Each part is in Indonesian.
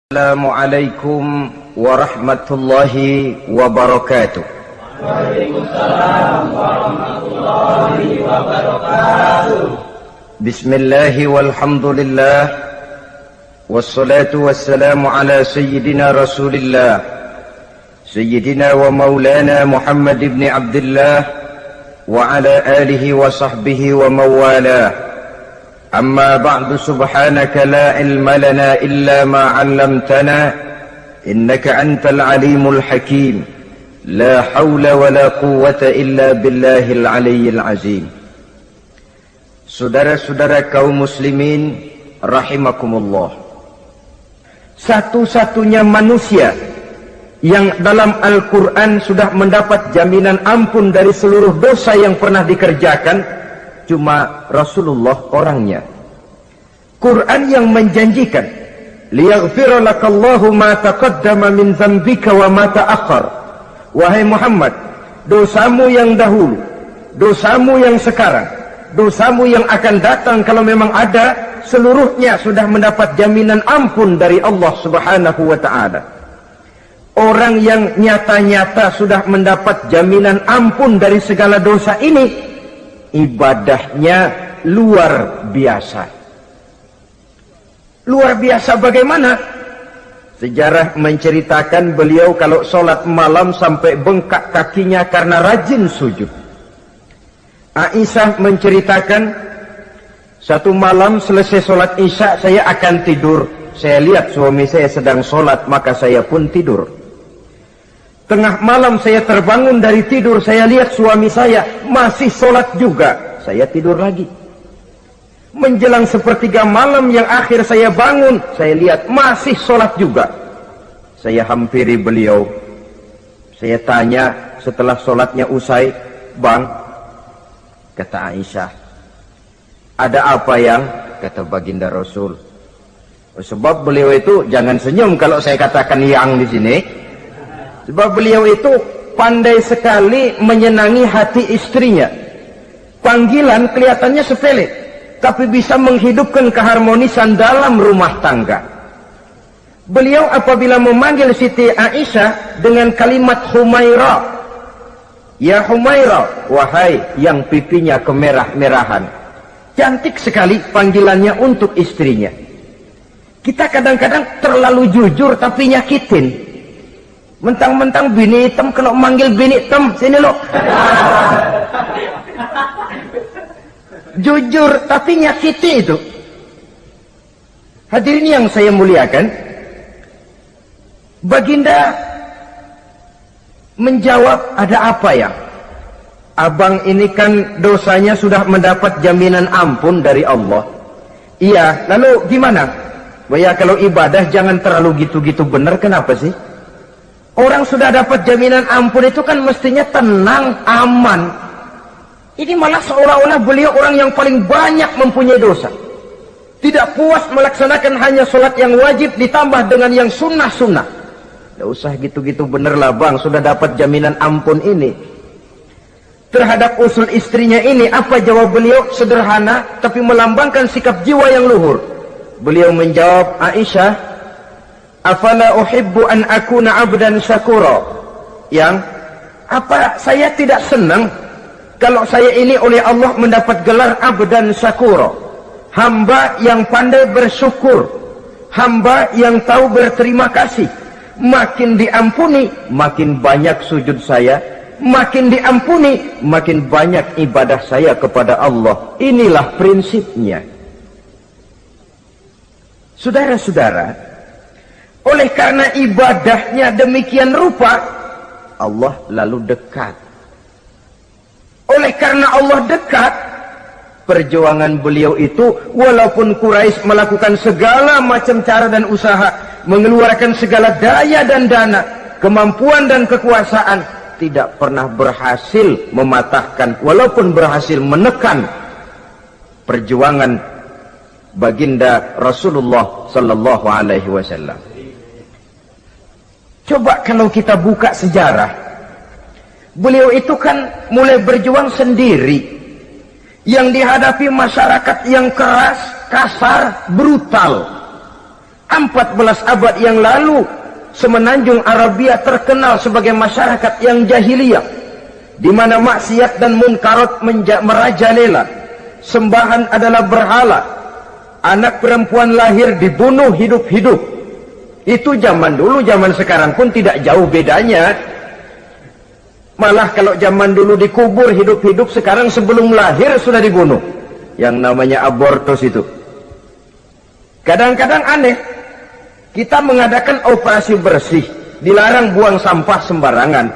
Assalamualaikum warahmatullahi wabarakatuh. Waalaikumsalam warahmatullahi wabarakatuh. Bismillahi walhamdulillah, wassalatu wassalamu ala sayyidina rasulillah, sayyidina wa maulana Muhammad ibn Abdullah wa ala alihi wa sahbihi wa mawalah. أما بعد سبحانك لا علم لنا إلا ما علمتنا إنك أنت العليم الحكيم لا حول ولا قوة إلا بالله العلي العظيم. Saudara-saudara kaum muslimin rahimakumullah, satu-satunya manusia yang dalam Al-Quran sudah mendapat jaminan ampun dari seluruh dosa yang pernah dikerjakan cuma Rasulullah orangnya. Quran yang menjanjikan liyaghfira lakallahu ma taqaddama min dzambika wa ma ta'akhkhar. Wahai Muhammad, dosamu yang dahulu, dosamu yang sekarang, dosamu yang akan datang kalau memang ada, seluruhnya sudah mendapat jaminan ampun dari Allah Subhanahu wa taala. Orang yang nyata-nyata sudah mendapat jaminan ampun dari segala dosa ini, ibadahnya luar biasa. Luar biasa bagaimana? Sejarah menceritakan beliau kalau sholat malam sampai bengkak kakinya karena rajin sujud. Aisyah menceritakan, satu malam selesai sholat isya saya akan tidur. Saya lihat suami saya sedang sholat, maka saya pun tidur. Tengah malam saya terbangun dari tidur, saya lihat suami saya masih sholat juga. Saya tidur lagi. Menjelang sepertiga malam yang akhir saya bangun, saya lihat masih sholat juga. Saya hampiri beliau. Saya tanya setelah sholatnya usai, "Bang," kata Aisyah, "ada apa yang?" Kata baginda Rasul. Sebab beliau itu, jangan senyum kalau saya katakan yang di sini. Sebab beliau itu pandai sekali menyenangi hati istrinya. Panggilan kelihatannya sepele, tapi bisa menghidupkan keharmonisan dalam rumah tangga. Beliau apabila memanggil Siti Aisyah dengan kalimat Humaira, "Ya Humaira," wahai yang pipinya kemerah-merahan. Cantik sekali panggilannya untuk istrinya. Kita kadang-kadang terlalu jujur tapi nyakitin. Mentang-mentang bini hitam, kalau manggil bini hitam, sini lo. Jujur tapi nyakiti itu. Hadirin yang saya muliakan, baginda menjawab, "Ada apa ya? Abang ini kan dosanya sudah mendapat jaminan ampun dari Allah." "Iya, lalu gimana?" "Ya kalau ibadah jangan terlalu gitu-gitu benar, kenapa sih? Orang sudah dapat jaminan ampun itu kan mestinya tenang, aman. Ini malah seolah-olah beliau orang yang paling banyak mempunyai dosa. Tidak puas melaksanakan hanya sholat yang wajib ditambah dengan yang sunnah-sunnah. Tidak usah gitu-gitu bener lah bang, sudah dapat jaminan ampun ini." Terhadap usul istrinya ini, apa jawab beliau? Sederhana, tapi melambangkan sikap jiwa yang luhur. Beliau menjawab, "Aisyah, afala uhibbu an akuna abdan syakura." Yang apa saya tidak senang kalau saya ini oleh Allah mendapat gelar abdan syakura, hamba yang pandai bersyukur, hamba yang tahu berterima kasih. Makin diampuni, makin banyak sujud saya, makin diampuni, makin banyak ibadah saya kepada Allah. Inilah prinsipnya. Saudara-saudara, oleh karena ibadahnya demikian rupa, Allah lalu dekat. Oleh karena Allah dekat, perjuangan beliau itu, walaupun Quraisy melakukan segala macam cara dan usaha, mengeluarkan segala daya dan dana, kemampuan dan kekuasaan, tidak pernah berhasil mematahkan, walaupun berhasil menekan perjuangan baginda Rasulullah sallallahu alaihi wasallam. Coba kalau kita buka sejarah, beliau itu kan mulai berjuang sendiri, yang dihadapi masyarakat yang keras, kasar, brutal. 14 abad yang lalu, semenanjung Arabia terkenal sebagai masyarakat yang jahiliyah, di mana maksiat dan munkarat merajalela. Sembahan adalah berhala. Anak perempuan lahir dibunuh hidup-hidup. Itu zaman dulu, zaman sekarang pun tidak jauh bedanya. Malah kalau zaman dulu dikubur hidup-hidup, sekarang sebelum lahir sudah dibunuh. Yang namanya abortus itu. Kadang-kadang aneh, kita mengadakan operasi bersih, dilarang buang sampah sembarangan.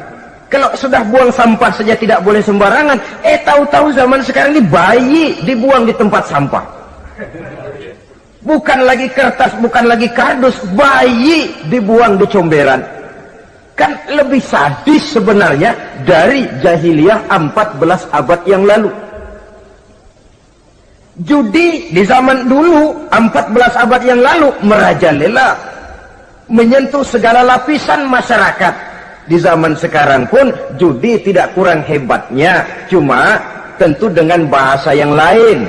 Kalau sudah buang sampah saja tidak boleh sembarangan, tahu-tahu zaman sekarang ini bayi dibuang di tempat sampah. Bukan lagi kertas, bukan lagi kardus, bayi dibuang di comberan. Kan lebih sadis sebenarnya dari jahiliyah 14 abad yang lalu. Judi di zaman dulu 14 abad yang lalu merajalela, menyentuh segala lapisan masyarakat. Di zaman sekarang pun judi tidak kurang hebatnya, cuma tentu dengan bahasa yang lain.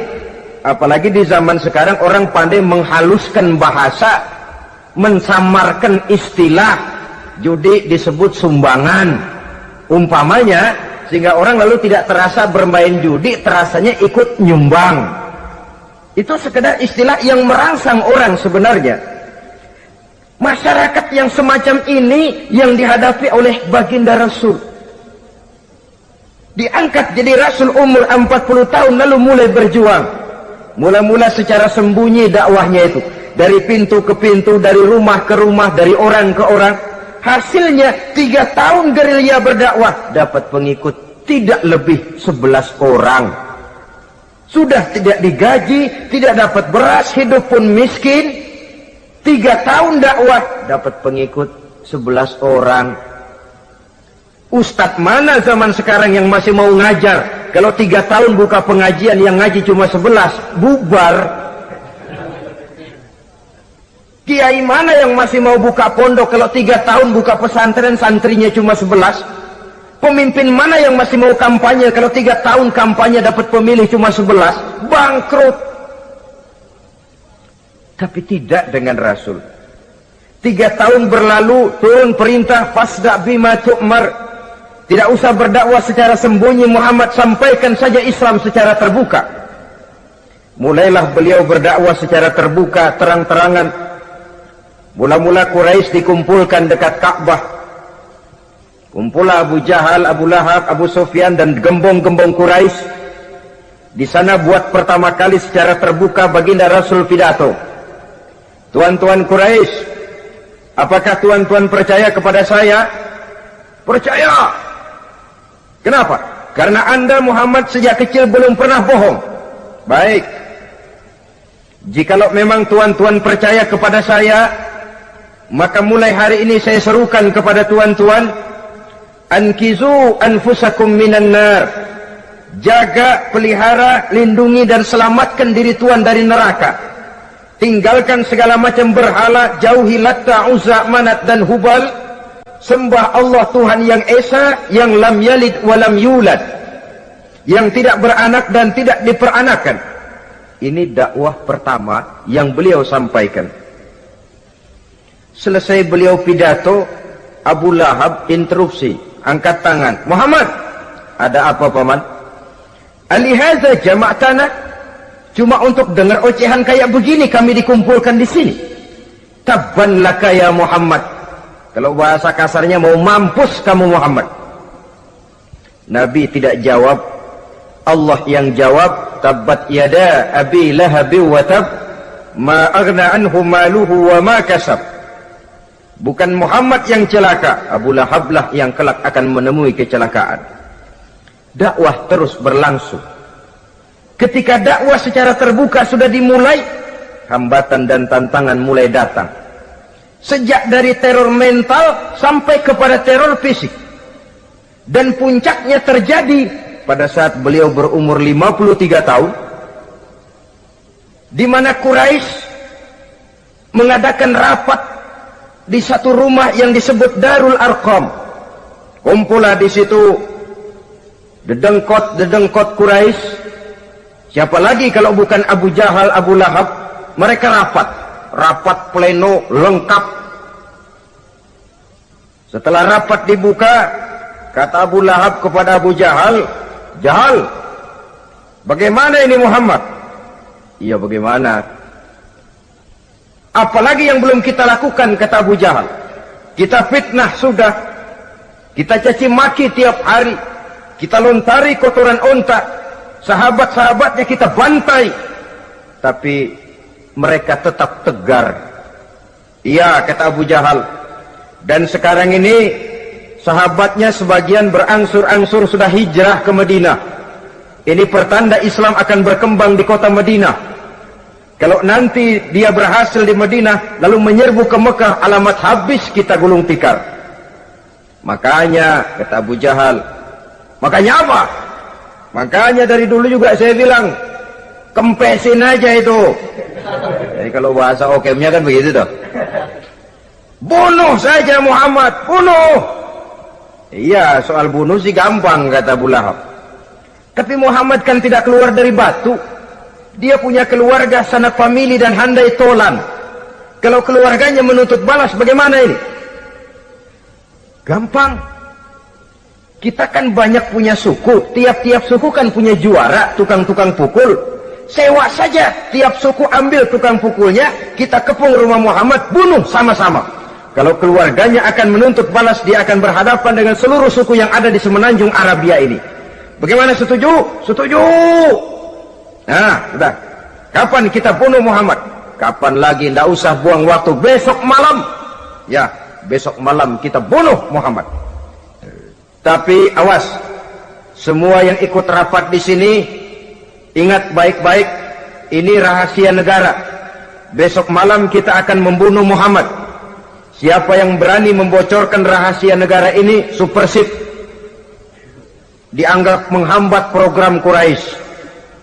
Apalagi di zaman sekarang orang pandai menghaluskan bahasa, mensamarkan istilah. Judi disebut sumbangan umpamanya, sehingga orang lalu tidak terasa bermain judi, terasanya ikut nyumbang. Itu sekedar istilah yang merangsang orang sebenarnya. Masyarakat yang semacam ini yang dihadapi oleh baginda Rasul. Diangkat jadi Rasul umur 40 tahun lalu mulai berjuang. Mula-mula secara sembunyi dakwahnya itu. Dari pintu ke pintu, dari rumah ke rumah, dari orang ke orang. Hasilnya 3 tahun gerilya berdakwah, dapat pengikut tidak lebih 11 orang. Sudah tidak digaji, tidak dapat beras, hidup pun miskin. 3 tahun dakwah, dapat pengikut 11 orang. Ustadz mana zaman sekarang yang masih mau ngajar? Kalau 3 tahun buka pengajian, yang ngaji cuma 11, bubar. Kiai mana yang masih mau buka pondok? Kalau 3 tahun buka pesantren, santrinya cuma 11. Pemimpin mana yang masih mau kampanye? Kalau 3 tahun kampanye dapat pemilih cuma 11, bangkrut. Tapi tidak dengan Rasul. 3 tahun berlalu, turun perintah fasda bima tu'mar. Tidak usah berdakwah secara sembunyi, Muhammad sampaikan saja Islam secara terbuka. Mulailah beliau berdakwah secara terbuka, terang-terangan. Mula-mula Quraisy dikumpulkan dekat Ka'bah. Kumpulah Abu Jahal, Abu Lahab, Abu Sufyan dan gembong-gembong Quraisy. Di sana buat pertama kali secara terbuka baginda Rasul pidato. Tuan-tuan Quraisy, apakah tuan-tuan percaya kepada saya? Percaya. Kenapa? Karena Anda Muhammad sejak kecil belum pernah bohong. Baik. Jikalau memang tuan-tuan percaya kepada saya, maka mulai hari ini saya serukan kepada tuan-tuan, ankizu anfusakum minan nar. Jaga, pelihara, lindungi dan selamatkan diri tuan dari neraka. Tinggalkan segala macam berhala, jauhi Latta, Uzza, Manat dan Hubal. Sembah Allah Tuhan yang Esa, yang lam yalid walam yulad, yang tidak beranak dan tidak diperanakan. Ini dakwah pertama yang beliau sampaikan. Selesai beliau pidato, Abu Lahab interupsi, angkat tangan. Muhammad, ada apa paman? Alihaza jama'tana? Cuma untuk dengar ocehan kayak begini kami dikumpulkan di sini. Tabban laka ya Muhammad. Kalau bahasa kasarnya mau mampus kamu Muhammad. Nabi tidak jawab, Allah yang jawab. Tabbat yada abi lahabi wa tab, ma aghna anhu maluhu wa ma kasab. Bukan Muhammad yang celaka, Abu Lahab lah yang kelak akan menemui kecelakaan. Dakwah terus berlangsung. Ketika dakwah secara terbuka sudah dimulai, hambatan dan tantangan mulai datang. Sejak dari teror mental sampai kepada teror fisik. Dan puncaknya terjadi pada saat beliau berumur 53 tahun, di mana Quraisy mengadakan rapat di satu rumah yang disebut Darul Arqam. Kumpulah di situ dedengkot Quraisy. Siapa lagi kalau bukan Abu Jahal, Abu Lahab? Mereka rapat. rapat pleno lengkap. Setelah rapat dibuka, kata Abu Lahab kepada Abu Jahal, "Jahal, bagaimana ini Muhammad?" "Iya, bagaimana? Apalagi yang belum kita lakukan," kata Abu Jahal. "Kita fitnah sudah, kita caci maki tiap hari, kita lontari kotoran onta, sahabat-sahabatnya kita bantai, tapi mereka tetap tegar." "Iya," kata Abu Jahal. "Dan sekarang ini sahabatnya sebagian berangsur-angsur sudah hijrah ke Madinah. Ini pertanda Islam akan berkembang di kota Madinah. Kalau nanti dia berhasil di Madinah lalu menyerbu ke Mekah, alamat habis kita gulung tikar." "Makanya," kata Abu Jahal. "Makanya apa?" "Makanya dari dulu juga saya bilang, kempesin aja itu." Jadi kalau bahasa okemnya kan begitu toh. "Bunuh saja Muhammad, bunuh." "Iya, soal bunuh sih gampang," kata Abu Lahab. "Tapi Muhammad kan tidak keluar dari batu. Dia punya keluarga, sanak famili dan handai tolan. Kalau keluarganya menuntut balas, bagaimana ini?" "Gampang. Kita kan banyak punya suku. Tiap-tiap suku kan punya juara, tukang-tukang pukul. Sewa saja, tiap suku ambil tukang pukulnya, kita kepung rumah Muhammad, bunuh sama-sama. Kalau keluarganya akan menuntut balas, dia akan berhadapan dengan seluruh suku yang ada di semenanjung Arabia ini. Bagaimana, setuju?" "Setuju." "Nah, sudah. Kapan kita bunuh Muhammad?" "Kapan lagi? Tidak usah buang waktu. Besok malam." "Ya, besok malam kita bunuh Muhammad. Tapi awas, semua yang ikut rapat di sini, ingat baik-baik, ini rahasia negara. Besok malam kita akan membunuh Muhammad. Siapa yang berani membocorkan rahasia negara ini, supersip, dianggap menghambat program Quraisy.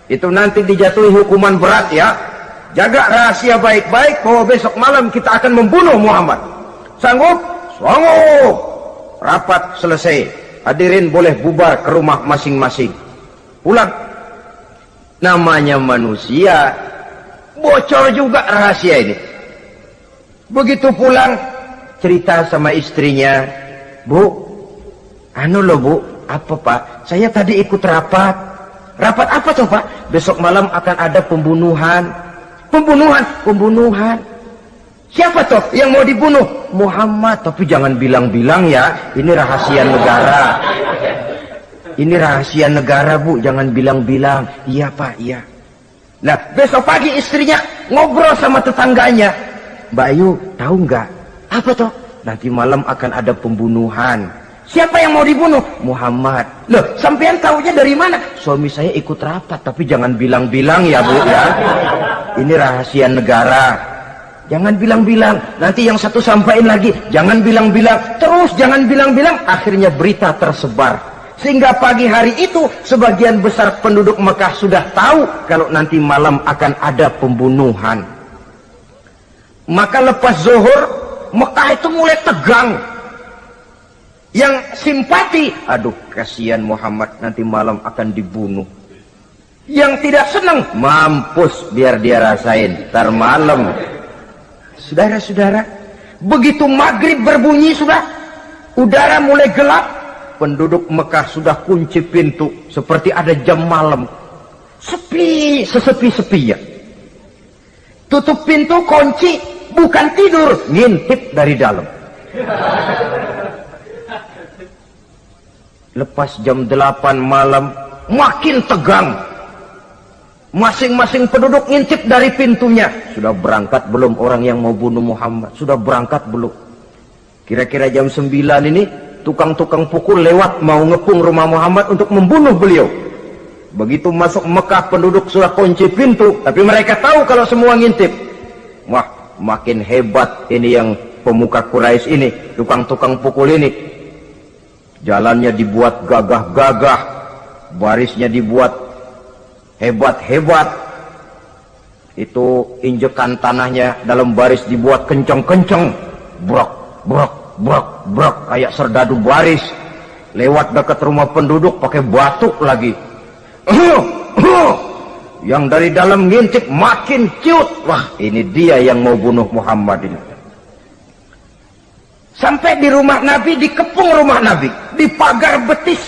Itu nanti dijatuhi hukuman berat ya. Jaga rahasia baik-baik bahwa besok malam kita akan membunuh Muhammad. Sanggup?" "Sanggup." Rapat selesai. Hadirin boleh bubar ke rumah masing-masing. Pulang. Namanya manusia, bocor juga rahasia ini. Begitu pulang, cerita sama istrinya, "Bu, anu loh Bu." "Apa Pak?" "Saya tadi ikut rapat." "Rapat apa tuh Pak?" "Besok malam akan ada pembunuhan." "Pembunuhan?" "Pembunuhan." "Siapa toh yang mau dibunuh?" "Muhammad." "Tapi jangan bilang-bilang ya, ini rahasia negara." "Ini rahasia negara Bu, jangan bilang-bilang." "Iya Pak, iya." Nah, besok pagi istrinya ngobrol sama tetangganya, "Mbak Ayu, tahu nggak?" "Apa toh?" "Nanti malam akan ada pembunuhan." "Siapa yang mau dibunuh?" "Muhammad." "Loh, sampean tahunya dari mana?" "Suami saya ikut rapat." "Tapi jangan bilang-bilang ya Bu ya. Ini rahasia negara. Jangan bilang-bilang. Nanti yang satu sampaikan lagi, jangan bilang-bilang. Terus jangan bilang-bilang. Akhirnya berita tersebar. Sehingga pagi hari itu sebagian besar penduduk Mekah sudah tahu kalau nanti malam akan ada pembunuhan. Maka lepas zuhur, Mekah itu mulai tegang. Yang simpati, "Aduh, kasihan Muhammad, nanti malam akan dibunuh." Yang tidak senang, "Mampus, biar dia rasain, ntar malam." Saudara-saudara, begitu maghrib berbunyi sudah, udara mulai gelap, penduduk Mekah sudah kunci pintu, seperti ada jam malam. Sepi, sesepi-sepinya. Tutup pintu, kunci, bukan tidur, ngintip dari dalam. Lepas jam 8 malam, makin tegang. Masing-masing penduduk ngintip dari pintunya. Sudah berangkat belum orang yang mau bunuh Muhammad? Sudah berangkat belum? Kira-kira jam 9 ini, tukang-tukang pukul lewat mau ngepung rumah Muhammad untuk membunuh beliau. Begitu masuk Mekah, penduduk sudah kunci pintu, tapi mereka tahu kalau semua ngintip. Wah, makin hebat ini yang pemuka Quraisy ini, tukang-tukang pukul ini. Jalannya dibuat gagah-gagah, barisnya dibuat hebat-hebat. Itu injekan tanahnya dalam baris dibuat kenceng-kenceng, brok, brok, brok, brok, kayak serdadu baris. Lewat dekat rumah penduduk pakai batuk lagi. Yang dari dalam ngintip makin ciut. Wah, ini dia yang mau bunuh Muhammad ini. Sampai di rumah Nabi, dikepung rumah Nabi, di pagar betis.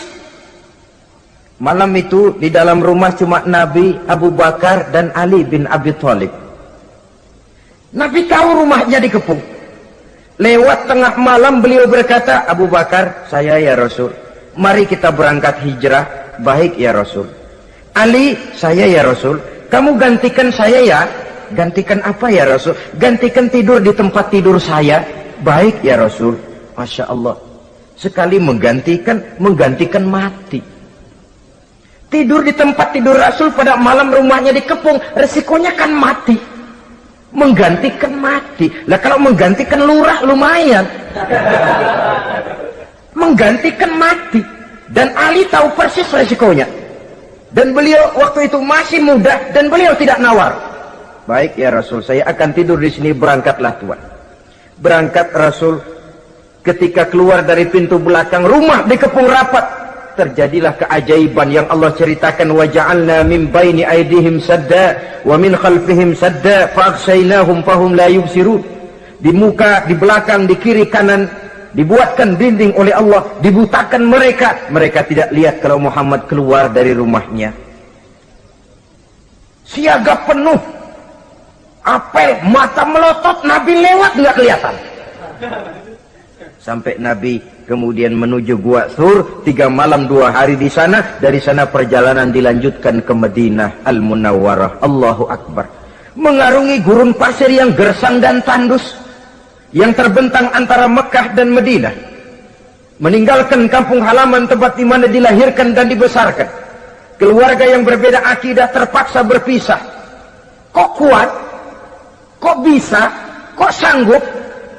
Malam itu di dalam rumah cuma Nabi, Abu Bakar dan Ali bin Abi Thalib. Nabi tahu rumahnya dikepung. Lewat tengah malam beliau berkata, Abu Bakar, saya ya Rasul, mari kita berangkat hijrah. Baik ya Rasul. Ali, saya ya Rasul, kamu gantikan saya ya. Gantikan apa ya Rasul? Gantikan tidur di tempat tidur saya. Baik ya Rasul. Masya Allah, sekali menggantikan mati. Tidur di tempat tidur Rasul pada malam rumahnya dikepung, resikonya kan mati. Menggantikan mati. Lah kalau menggantikan lurah lumayan. Menggantikan mati. Dan Ali tahu persis resikonya. Dan beliau waktu itu masih muda dan beliau tidak nawar. Baik ya Rasul, saya akan tidur di sini, berangkatlah Tuhan. Berangkat Rasul, ketika keluar dari pintu belakang rumah dikepung rapat, terjadilah keajaiban yang Allah ceritakan, wa ja'alna min baini aydihim sadda wa min khalfihim sadda fa aghshaynahum fahum la yubsirun. Di muka, di belakang, di kiri kanan dibuatkan dinding oleh Allah, dibutakan mereka tidak lihat kalau Muhammad keluar dari rumahnya. Siaga penuh, apel, mata melotot, Nabi lewat nggak kelihatan. Sampai Nabi kemudian menuju Gua Thur, 3 malam 2 hari di sana. Dari sana perjalanan dilanjutkan ke Madinah Al-Munawwarah. Allahu Akbar. Mengarungi gurun pasir yang gersang dan tandus, yang terbentang antara Mekah dan Madinah, meninggalkan kampung halaman tempat di mana dilahirkan dan dibesarkan. Keluarga yang berbeda akidah terpaksa berpisah. Kok kuat? Kok bisa? Kok sanggup?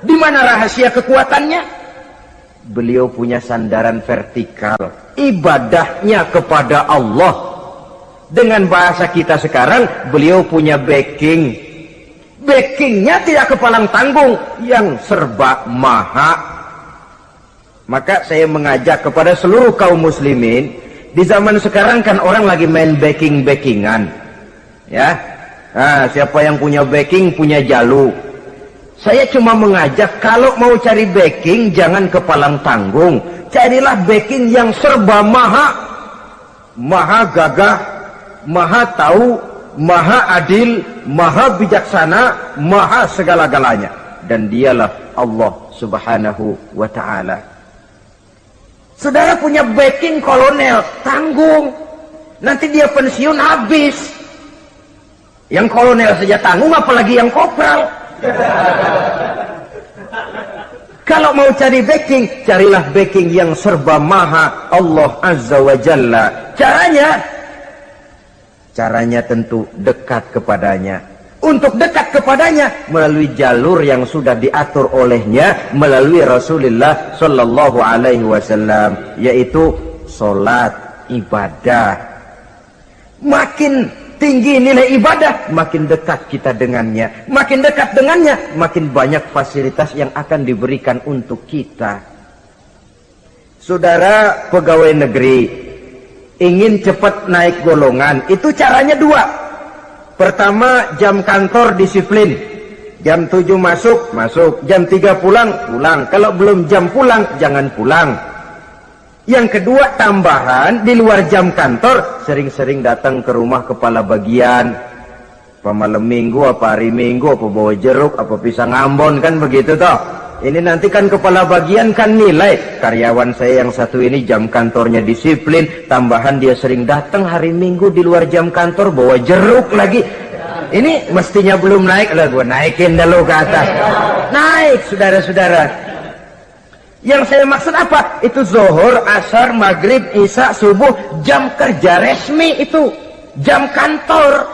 Di mana rahasia kekuatannya? Beliau punya sandaran vertikal, ibadahnya kepada Allah. Dengan bahasa kita sekarang, beliau punya backing. Backingnya tidak kepalang tanggung, yang serba maha. Maka saya mengajak kepada seluruh kaum muslimin, di zaman sekarang kan orang lagi main backingan, ya. Nah, siapa yang punya backing punya jalu. Saya cuma mengajak, kalau mau cari backing jangan kepalang tanggung, carilah backing yang serba maha, maha gagah, maha tahu, maha adil, maha bijaksana, maha segala-galanya. Dan dialah Allah subhanahu wa ta'ala. Saudara punya backing kolonel, tanggung. Nanti dia pensiun habis. Yang kolonel saja tanggung, apalagi yang kopral. Kalau mau cari backing, carilah backing yang serba maha, Allah azza wa jalla. Caranya tentu dekat kepadanya. Untuk dekat kepadanya melalui jalur yang sudah diatur olehnya, melalui Rasulullah sallallahu alaihi wasallam, yaitu salat, ibadah. Makin tinggi nilai ibadah, makin dekat kita dengannya. Makin dekat dengannya, makin banyak fasilitas yang akan diberikan untuk kita. Saudara pegawai negeri ingin cepat naik golongan, itu caranya 2. Pertama, jam kantor disiplin. Jam 7 masuk, jam 3 pulang. Kalau belum jam pulang, jangan pulang. Yang kedua, tambahan, di luar jam kantor, sering-sering datang ke rumah kepala bagian. Apa malam minggu, apa hari minggu, apa bawa jeruk, apa pisang Ambon, kan begitu toh. Ini nanti kan kepala bagian kan nilai, karyawan saya yang satu ini jam kantornya disiplin, tambahan dia sering datang hari minggu di luar jam kantor bawa jeruk lagi. Ini mestinya belum naik, lah gua naikin dulu ke atas. Naik, saudara-saudara. Yang saya maksud apa? Itu zuhur, asar, maghrib, isya, subuh, jam kerja resmi itu, jam kantor.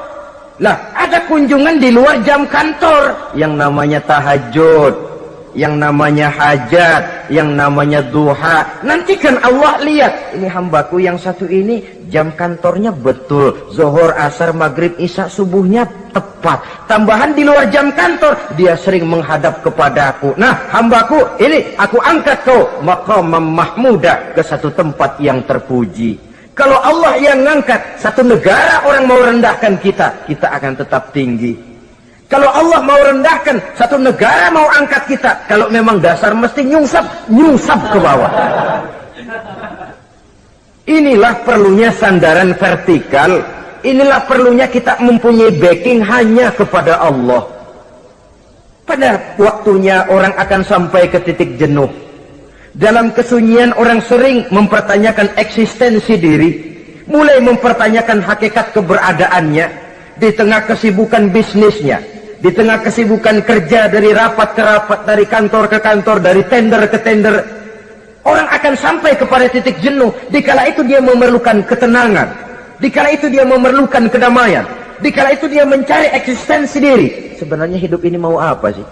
Lah, ada kunjungan di luar jam kantor, yang namanya tahajud, yang namanya hajat, yang namanya duha. Nanti kan Allah lihat, ini hambaku yang satu ini jam kantornya betul, zuhur, asar, maghrib, isya, subuhnya tepat. Tambahan di luar jam kantor, dia sering menghadap kepadaku. Nah, hambaku ini aku angkat kau maqamam mahmudah, ke satu tempat yang terpuji. Kalau Allah yang ngangkat, satu negara orang mau rendahkan kita, kita akan tetap tinggi. Kalau Allah mau rendahkan, satu negara mau angkat kita, kalau memang dasar mesti nyungsap ke bawah. Inilah perlunya sandaran vertikal. Inilah perlunya kita mempunyai backing hanya kepada Allah. Pada waktunya orang akan sampai ke titik jenuh. Dalam kesunyian orang sering mempertanyakan eksistensi diri, mulai mempertanyakan hakikat keberadaannya di tengah kesibukan bisnisnya, di tengah kesibukan kerja dari rapat ke rapat, dari kantor ke kantor, dari tender ke tender. Orang akan sampai kepada titik jenuh. Dikala itu dia memerlukan ketenangan, dikala itu dia memerlukan kedamaian, dikala itu dia mencari eksistensi diri. Sebenarnya hidup ini mau apa sih?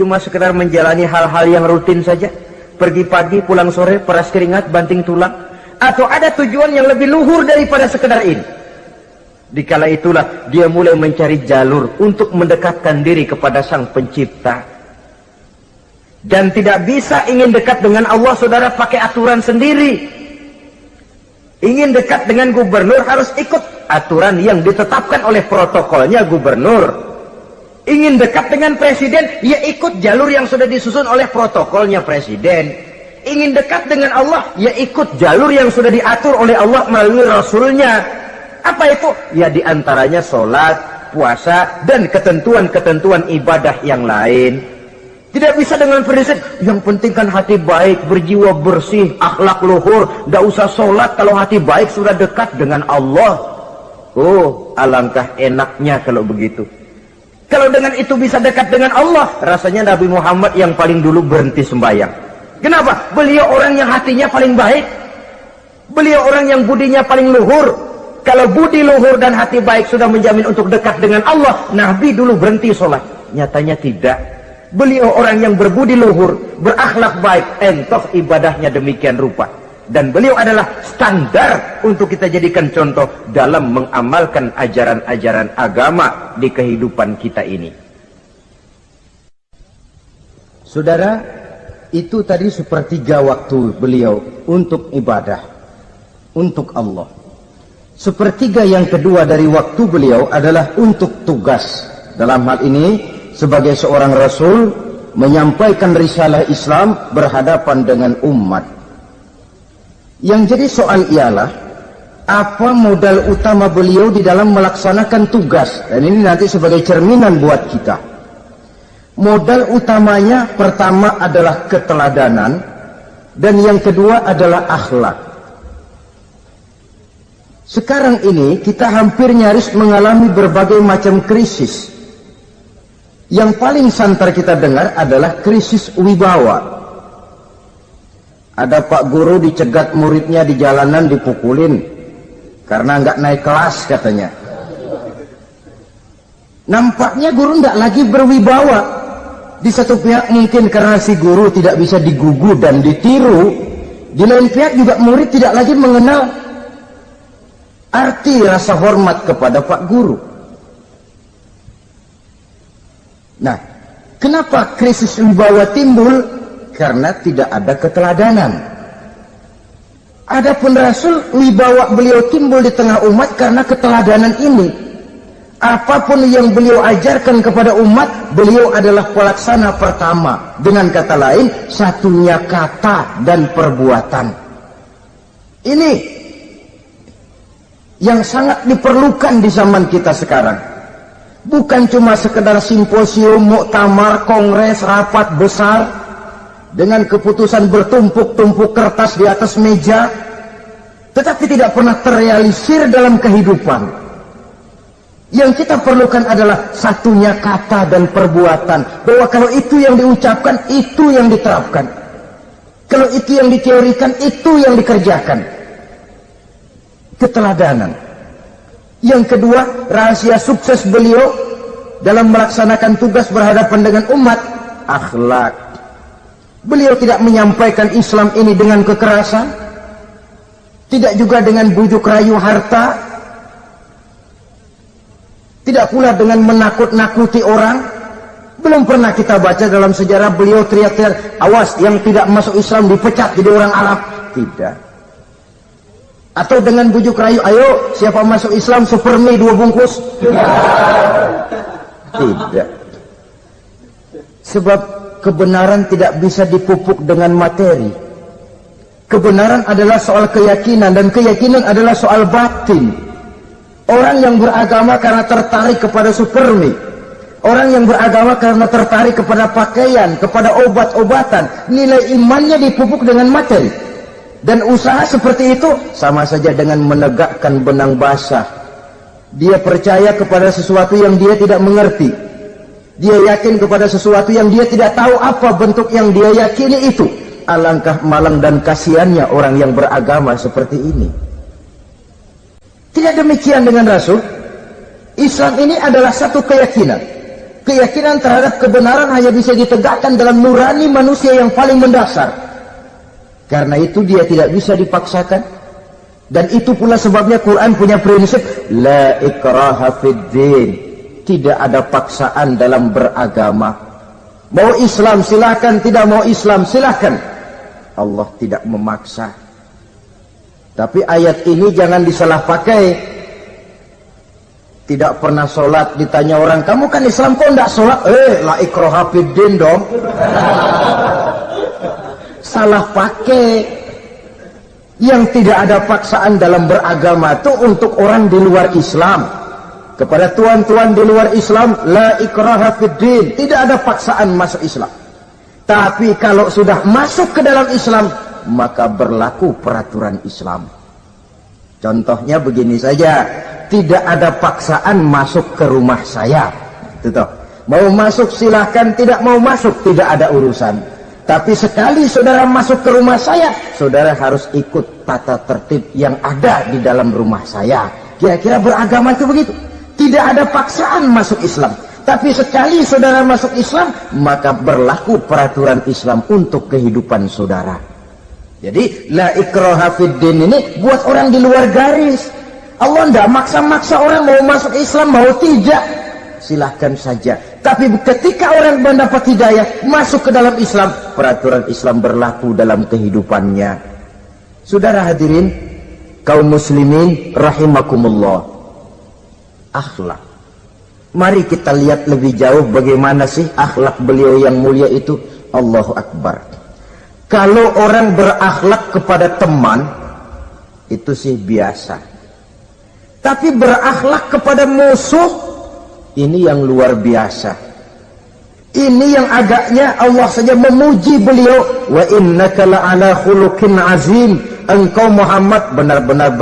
Cuma sekedar menjalani hal-hal yang rutin saja, pergi pagi pulang sore, peras keringat, banting tulang, atau ada tujuan yang lebih luhur daripada sekedar ini? Dikala itulah dia mulai mencari jalur untuk mendekatkan diri kepada Sang Pencipta. Dan tidak bisa ingin dekat dengan Allah, saudara, pakai aturan sendiri. Ingin dekat dengan gubernur harus ikut aturan yang ditetapkan oleh protokolnya gubernur. Ingin dekat dengan presiden, ya ikut jalur yang sudah disusun oleh protokolnya presiden. Ingin dekat dengan Allah, ya ikut jalur yang sudah diatur oleh Allah melalui Rasulnya. Apa itu? Ya diantaranya sholat, puasa, dan ketentuan-ketentuan ibadah yang lain. Tidak bisa dengan prinsip, yang penting kan hati baik, berjiwa bersih, akhlak luhur, tidak usah sholat kalau hati baik sudah dekat dengan Allah. Oh, alangkah enaknya kalau begitu. Kalau dengan itu bisa dekat dengan Allah, rasanya Nabi Muhammad yang paling dulu berhenti sembahyang. Kenapa? Beliau orang yang hatinya paling baik. Beliau orang yang budinya paling luhur. Kalau budi luhur dan hati baik sudah menjamin untuk dekat dengan Allah, Nabi dulu berhenti sholat. Nyatanya tidak. Beliau orang yang berbudi luhur, berakhlak baik, entoh ibadahnya demikian rupa. Dan beliau adalah standar untuk kita jadikan contoh dalam mengamalkan ajaran-ajaran agama di kehidupan kita ini. Saudara, itu tadi sepertiga waktu beliau untuk ibadah, untuk Allah. Sepertiga yang kedua dari waktu beliau adalah untuk tugas. Dalam hal ini, sebagai seorang Rasul, menyampaikan risalah Islam berhadapan dengan umat. Yang jadi soal ialah, apa modal utama beliau di dalam melaksanakan tugas? Dan ini nanti sebagai cerminan buat kita. Modal utamanya pertama adalah keteladanan, dan yang kedua adalah akhlak. Sekarang ini kita hampir nyaris mengalami berbagai macam krisis. Yang paling santer kita dengar adalah krisis wibawa. Ada pak guru dicegat muridnya di jalanan, dipukulin karena nggak naik kelas katanya. Nampaknya guru nggak lagi berwibawa. Di satu pihak mungkin karena si guru tidak bisa digugu dan ditiru. Di lain pihak juga murid tidak lagi mengenal arti rasa hormat kepada pak guru. Nah, kenapa krisis wibawa timbul? Karena tidak ada keteladanan. Adapun Rasul, wibawa beliau timbul di tengah umat karena keteladanan ini. Apapun yang beliau ajarkan kepada umat, beliau adalah pelaksana pertama. Dengan kata lain, satunya kata dan perbuatan. Ini yang sangat diperlukan di zaman kita sekarang. Bukan cuma sekedar simposium, muktamar, kongres, rapat besar dengan keputusan bertumpuk-tumpuk kertas di atas meja, tetapi tidak pernah terrealisir dalam kehidupan. Yang kita perlukan adalah satunya kata dan perbuatan, bahwa kalau itu yang diucapkan, itu yang diterapkan. Kalau itu yang diteorikan, itu yang dikerjakan. Keteladanan. Yang kedua, rahasia sukses beliau dalam melaksanakan tugas berhadapan dengan umat, akhlak. Beliau tidak menyampaikan Islam ini dengan kekerasan, tidak juga dengan bujuk rayu harta, tidak pula dengan menakut-nakuti orang. Belum pernah kita baca dalam sejarah beliau teriak-teriak, awas yang tidak masuk Islam dipecat jadi orang Arab. Tidak. Atau dengan bujuk rayu, ayo siapa masuk Islam super mie 2 bungkus? Tidak. Sebab kebenaran tidak bisa dipupuk dengan materi. Kebenaran adalah soal keyakinan, dan keyakinan adalah soal batin. Orang yang beragama karena tertarik kepada super mie, orang yang beragama karena tertarik kepada pakaian, kepada obat-obatan, nilai imannya dipupuk dengan materi. Dan usaha seperti itu sama saja dengan menegakkan benang basah. Dia percaya kepada sesuatu yang dia tidak mengerti. Dia yakin kepada sesuatu yang dia tidak tahu apa bentuk yang dia yakini itu. Alangkah malang dan kasihannya orang yang beragama seperti ini. Tidak demikian dengan Rasul. Islam ini adalah satu keyakinan. Keyakinan terhadap kebenaran hanya bisa ditegakkan dalam nurani manusia yang paling mendasar. Karena itu dia tidak bisa dipaksakan. Dan itu pula sebabnya Quran punya prinsip la ikraha fid din. Tidak ada paksaan dalam beragama. Mau Islam silakan, tidak mau Islam silakan. Allah tidak memaksa. Tapi ayat ini jangan disalah pakai. Tidak pernah sholat, ditanya orang, kamu kan Islam kok enggak sholat? La ikraha fid din dong. Salah pakai. Yang tidak ada paksaan dalam beragama itu untuk orang di luar Islam. Kepada tuan-tuan di luar Islam, la ikraha fid din, tidak ada paksaan masuk Islam. Tapi kalau sudah masuk ke dalam Islam, maka berlaku peraturan Islam. Contohnya begini saja, tidak ada paksaan masuk ke rumah saya. Itu toh. Mau masuk silahkan, tidak mau masuk tidak ada urusan. Tapi sekali saudara masuk ke rumah saya, saudara harus ikut tata tertib yang ada di dalam rumah saya. Kira-kira beragama itu begitu. Tidak ada paksaan masuk Islam. Tapi sekali saudara masuk Islam, maka berlaku peraturan Islam untuk kehidupan saudara. Jadi la ikraha fid din ini buat orang di luar garis. Allah tidak maksa-maksa orang mau masuk Islam, mau tidak. Silahkan saja. Tapi ketika orang mendapat hidayah, masuk ke dalam Islam, peraturan Islam berlaku dalam kehidupannya. Saudara hadirin, kaum muslimin rahimakumullah. Akhlak. Mari kita lihat lebih jauh bagaimana sih akhlak beliau yang mulia itu. Allahu Akbar. Kalau orang berakhlak kepada teman, itu sih biasa. Tapi berakhlak kepada musuh, ini yang luar biasa. Ini yang agaknya Allah saja memuji beliau. Wa innaka la'ala khuluqin azim. Engkau Muhammad benar-benar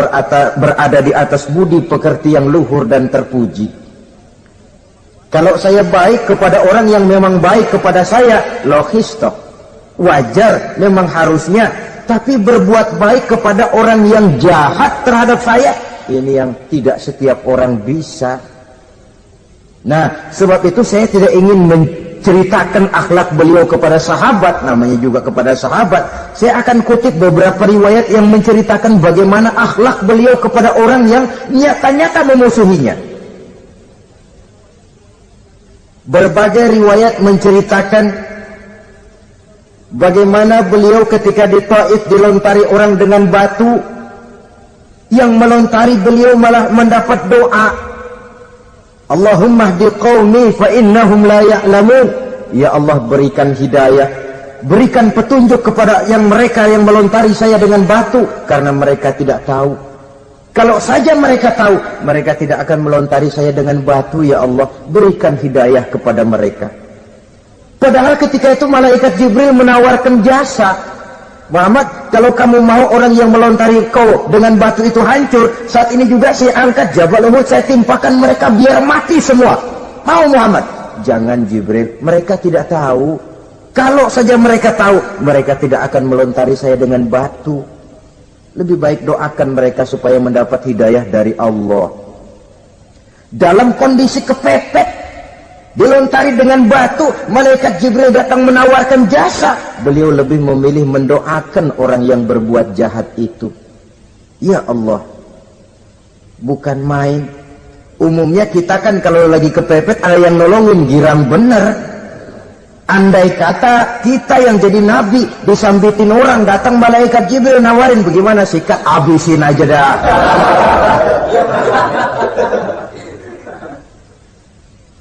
berada di atas budi pekerti yang luhur dan terpuji. Kalau saya baik kepada orang yang memang baik kepada saya, logis toh, wajar, memang harusnya. Tapi berbuat baik kepada orang yang jahat terhadap saya, ini yang tidak setiap orang bisa. Nah, sebab itu saya tidak ingin menceritakan akhlak beliau kepada sahabat, namanya juga kepada sahabat. Saya akan kutip beberapa riwayat yang menceritakan bagaimana akhlak beliau kepada orang yang nyata-nyata memusuhinya. Berbagai riwayat menceritakan bagaimana beliau ketika di Taif dilontari orang dengan batu, yang melontari beliau malah mendapat doa. Allahumma hdi qaumi fa innahum la ya'lamun. Ya Allah, berikan hidayah, berikan petunjuk kepada yang mereka yang melontari saya dengan batu, karena mereka tidak tahu. Kalau saja mereka tahu, mereka tidak akan melontari saya dengan batu. Ya Allah, berikan hidayah kepada mereka. Padahal ketika itu malaikat Jibril menawarkan jasa. Muhammad, kalau kamu mau orang yang melontari kau dengan batu itu hancur, saat ini juga saya angkat Jabal Uhud, saya timpakan mereka biar mati semua. Mau Muhammad? Jangan Jibril, mereka tidak tahu. Kalau saja mereka tahu, mereka tidak akan melontari saya dengan batu. Lebih baik doakan mereka supaya mendapat hidayah dari Allah. Dalam kondisi kepepet, dilontari dengan batu, malaikat Jibril datang menawarkan jasa. Beliau lebih memilih mendoakan orang yang berbuat jahat itu. Ya Allah, bukan main. Umumnya kita kan kalau lagi kepepet ada yang nolongin, girang bener. Andai kata kita yang jadi nabi disambitin orang, datang malaikat Jibril nawarin, bagaimana sikap? Habisin aja dah.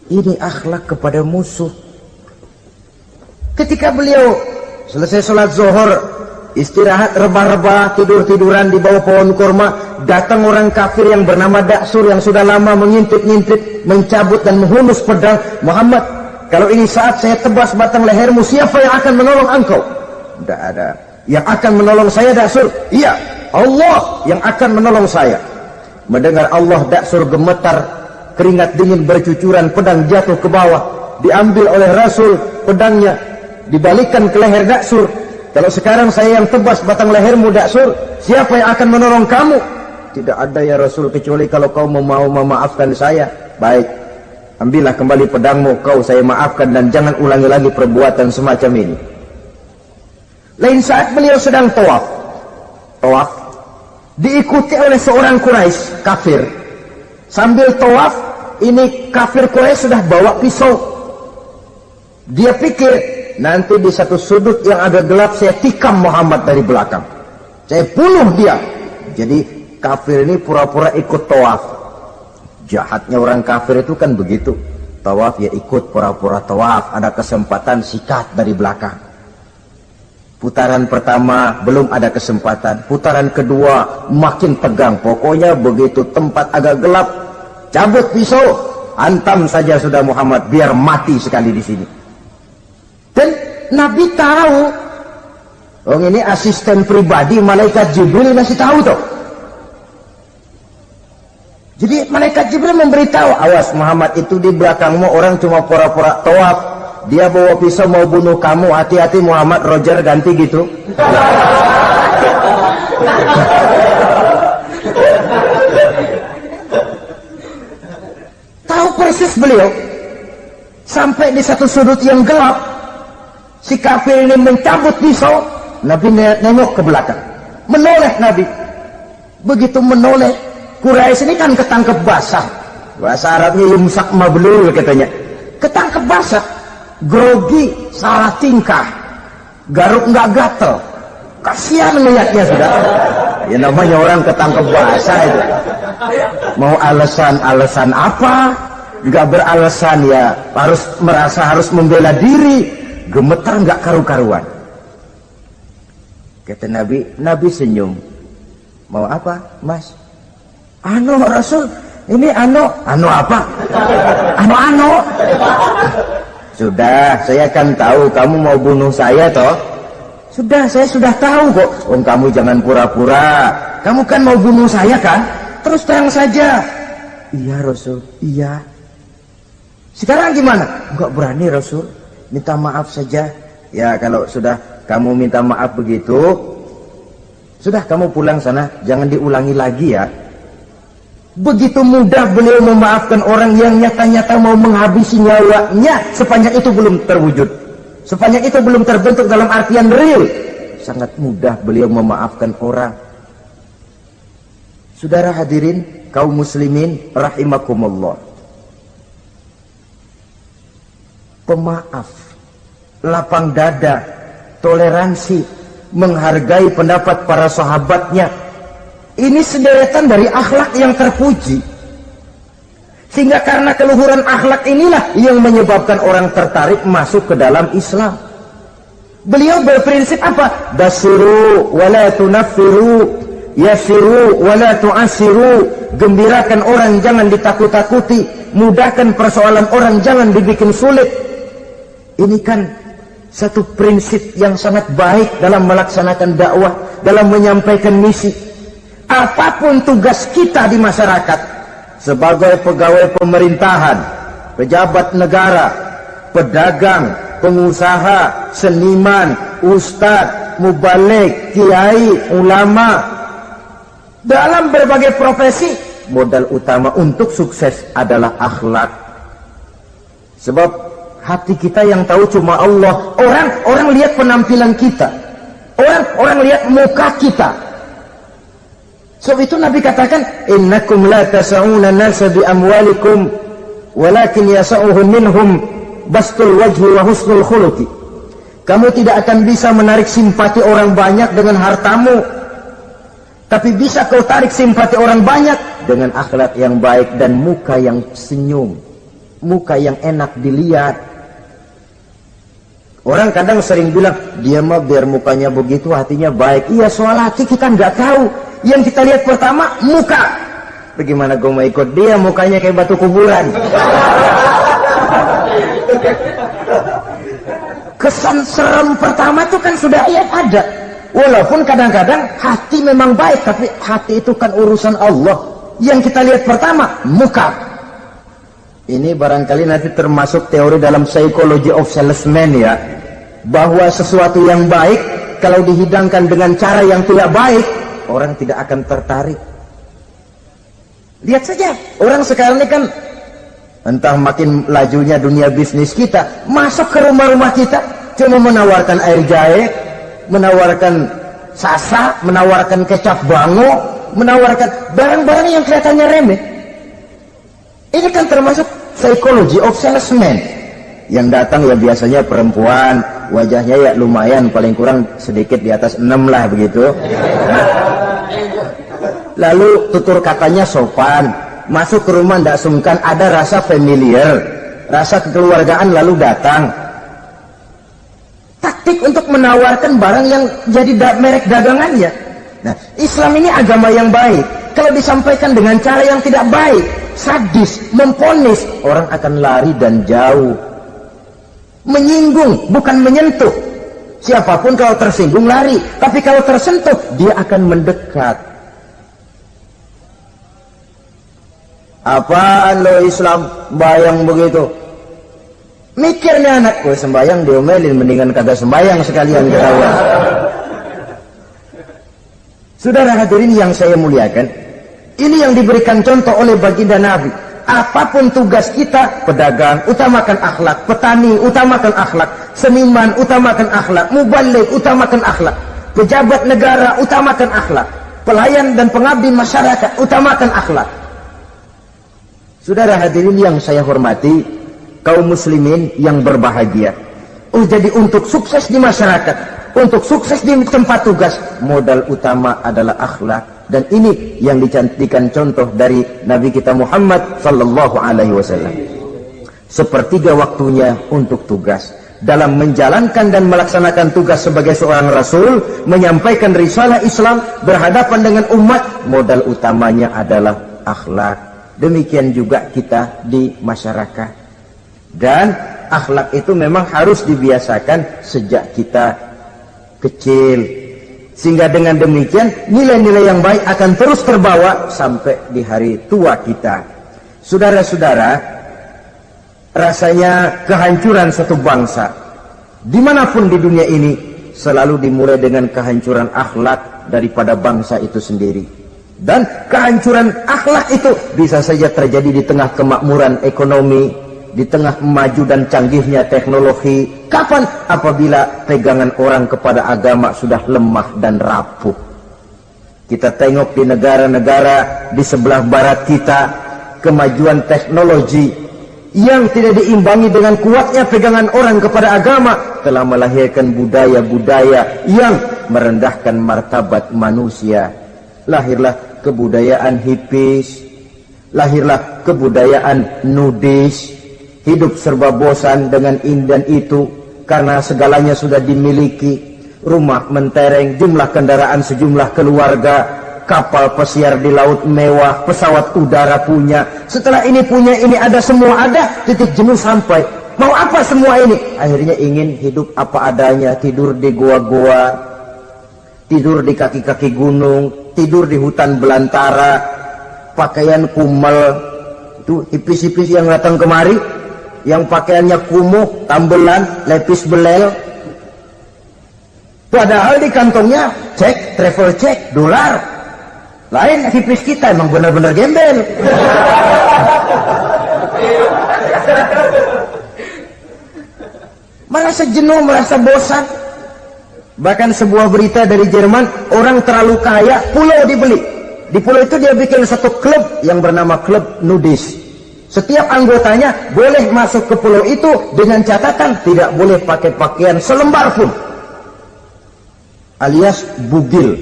Ini akhlak kepada musuh. Ketika beliau selesai sholat zuhur, istirahat rebah-rebah, tidur-tiduran di bawah pohon kurma, datang orang kafir yang bernama Daksur yang sudah lama mengintip-ngintip, mencabut dan menghunus pedang. Muhammad, kalau ini saat saya tebas batang lehermu, siapa yang akan menolong engkau? Tidak ada. Yang akan menolong saya Daksur? Iya, Allah yang akan menolong saya. Mendengar Allah, Daksur gemetar, keringat dingin bercucuran, pedang jatuh ke bawah, diambil oleh Rasul pedangnya, dibalikkan ke leher Daksur. Kalau sekarang saya yang tebas batang lehermu Daksur, siapa yang akan menolong kamu? Tidak ada ya Rasul, kecuali kalau kau mau memaafkan saya. Baik, ambillah kembali pedangmu, kau saya maafkan, dan jangan ulangi lagi perbuatan semacam ini. Lain saat beliau sedang tawaf, diikuti oleh seorang Quraisy kafir. Sambil tawaf, ini kafir Quraisy sudah bawa pisau. Dia pikir, nanti di satu sudut yang agak gelap saya tikam Muhammad dari belakang, saya bunuh dia. Jadi kafir ini pura-pura ikut tawaf. Jahatnya orang kafir itu kan begitu, tawaf ya ikut pura-pura tawaf, ada kesempatan sikat dari belakang. Putaran pertama belum ada kesempatan, putaran kedua makin tegang. Pokoknya begitu tempat agak gelap, cabut pisau, hantam saja sudah Muhammad, biar mati sekali di sini. Dan Nabi tahu, oh ini asisten pribadi malaikat Jibril masih tahu tuh. Jadi malaikat Jibril memberitahu, awas Muhammad, itu di belakangmu orang cuma pura-pura tawaf, dia bawa pisau mau bunuh kamu, hati-hati Muhammad. Roger ganti gitu. Tahu persis beliau. Sampai di satu sudut yang gelap, si kafir ini mencabut pisau. Nabi nengok ke belakang, menoleh Nabi. Begitu menoleh, Quraisy ini kan ketangkep basah, bahasa Arabnya yumsak mablul katanya, ketangkep basah, grogi, salah tingkah, garuk nggak gatel, kasihan melihatnya sudah. Ya namanya orang ketangkep basah itu, mau alasan apa? Nggak beralasan ya, harus merasa harus membela diri, gemetar nggak karu-karuan. Kata Nabi senyum. Mau apa, Mas? Anu Rasul, ini anu apa? Anu. Sudah, saya kan tahu kamu mau bunuh saya toh. Sudah, saya sudah tahu kok. Oh, kamu jangan pura-pura. Kamu kan mau bunuh saya kan? Terus terang saja. Iya Rasul, iya. Sekarang gimana? Enggak berani Rasul. Minta maaf saja. Ya kalau sudah kamu minta maaf begitu, sudah kamu pulang sana, jangan diulangi lagi ya. Begitu mudah beliau memaafkan orang yang nyata-nyata mau menghabisi nyawanya, sepanjang itu belum terwujud, sepanjang itu belum terbentuk dalam artian real. Sangat mudah beliau memaafkan orang. Saudara hadirin kaum muslimin rahimakumullah, pemaaf, lapang dada, toleransi, menghargai pendapat para sahabatnya, ini sederetan dari akhlak yang terpuji. Sehingga karena keluhuran akhlak inilah yang menyebabkan orang tertarik masuk ke dalam Islam. Beliau berprinsip apa? Basiru wala tunaffiru, yasiru wala tu'asiru. Gembirakan orang, jangan ditakut-takuti. Mudahkan persoalan orang, jangan dibikin sulit. Ini kan satu prinsip yang sangat baik dalam melaksanakan dakwah, dalam menyampaikan misi. Apapun tugas kita di masyarakat, sebagai pegawai pemerintahan, pejabat negara, pedagang, pengusaha, seniman, ustadz, mubaligh, kiai, ulama, dalam berbagai profesi, modal utama untuk sukses adalah akhlak. Sebab hati kita yang tahu cuma Allah. Orang lihat penampilan kita, orang lihat muka kita. Sebab itu Nabi katakan, innakum la tas'una nasa bi amwalikum walakin yas'uhum minhum bastul wajhi wa husnul khuluqi. Kamu tidak akan bisa menarik simpati orang banyak dengan hartamu, tapi bisa kau tarik simpati orang banyak dengan akhlak yang baik dan muka yang senyum, muka yang enak dilihat. Orang kadang sering bilang, dia mah biar mukanya begitu hatinya baik. Iya, soal hati kita nggak tahu. Yang kita lihat pertama muka. Bagaimana gue mau ikut dia, mukanya kayak batu kuburan. Kesan serem pertama itu kan sudah ada. Walaupun kadang-kadang hati memang baik, tapi hati itu kan urusan Allah. Yang kita lihat pertama muka. Ini barangkali nanti termasuk teori dalam psychology of salesman ya, bahwa sesuatu yang baik kalau dihidangkan dengan cara yang tidak baik, orang tidak akan tertarik. Lihat saja, orang sekarang ini kan entah makin lajunya dunia bisnis kita, masuk ke rumah-rumah kita cuma menawarkan air jahe, menawarkan sasa, menawarkan kecap bango, menawarkan barang-barang yang kelihatannya remeh. Ini kan termasuk psychology of salesman. Yang datang ya biasanya perempuan, wajahnya ya lumayan, paling kurang sedikit di atas 6 lah begitu. Lalu tutur katanya sopan, masuk ke rumah tidak sungkan, ada rasa familiar, rasa kekeluargaan, lalu datang. Taktik untuk menawarkan barang yang jadi merek dagangannya. Nah, Islam ini agama yang baik. Kalau disampaikan dengan cara yang tidak baik, sadis, memponis, orang akan lari dan jauh. Menyinggung, bukan menyentuh. Siapapun kalau tersinggung lari, tapi kalau tersentuh, dia akan mendekat. Apaan lo Islam bayang begitu? Mikirnya anak, gue sembayang diomelin, mendingan kagak sembayang sekalian ketahuan. Saudara hadirin yang saya muliakan, ini yang diberikan contoh oleh baginda Nabi. Apapun tugas kita, pedagang utamakan akhlak, petani utamakan akhlak, seniman utamakan akhlak, mubaligh utamakan akhlak, pejabat negara utamakan akhlak, pelayan dan pengabdi masyarakat utamakan akhlak. Saudara hadirin yang saya hormati, kaum muslimin yang berbahagia. Oh, jadi untuk sukses di masyarakat, untuk sukses di tempat tugas, modal utama adalah akhlak. Dan ini yang dicantikan contoh dari Nabi kita Muhammad sallallahu alaihi wasallam. Sepertiga waktunya untuk tugas. Dalam menjalankan dan melaksanakan tugas sebagai seorang rasul, menyampaikan risalah Islam berhadapan dengan umat, modal utamanya adalah akhlak. Demikian juga kita di masyarakat. Dan akhlak itu memang harus dibiasakan sejak kita kecil. Sehingga dengan demikian nilai-nilai yang baik akan terus terbawa sampai di hari tua kita. Saudara-saudara, rasanya kehancuran satu bangsa dimanapun di dunia ini selalu dimulai dengan kehancuran akhlak daripada bangsa itu sendiri. Dan kehancuran akhlak itu bisa saja terjadi di tengah kemakmuran ekonomi, di tengah maju dan canggihnya teknologi. Kapan? Apabila pegangan orang kepada agama sudah lemah dan rapuh. Kita tengok di negara-negara di sebelah barat kita, kemajuan teknologi yang tidak diimbangi dengan kuatnya pegangan orang kepada agama telah melahirkan budaya-budaya yang merendahkan martabat manusia. Lahirlah kebudayaan hippies, lahirlah kebudayaan nudis, hidup serba bosan dengan ini dan itu karena segalanya sudah dimiliki. Rumah mentereng, jumlah kendaraan sejumlah keluarga, kapal pesiar di laut mewah, pesawat udara punya. Setelah ini punya, ini ada, semua ada, titik jenuh sampai. Mau apa semua ini? Akhirnya ingin hidup apa adanya, tidur di goa-goa, tidur di kaki-kaki gunung, tidur di hutan belantara, pakaian kumel. Itu hipis-hipis yang datang kemari, yang pakaiannya kumuh, tambelan, lepis belel. Padahal di kantongnya cek, travel cek, dolar. Lain hipis kita, emang benar-benar gembel. Merasa jenuh, merasa bosan. Bahkan sebuah berita dari Jerman, orang terlalu kaya, pulau dibeli. Di pulau itu dia bikin satu klub yang bernama klub nudis. Setiap anggotanya boleh masuk ke pulau itu dengan catatan tidak boleh pakai pakaian selembar pun, alias bugil,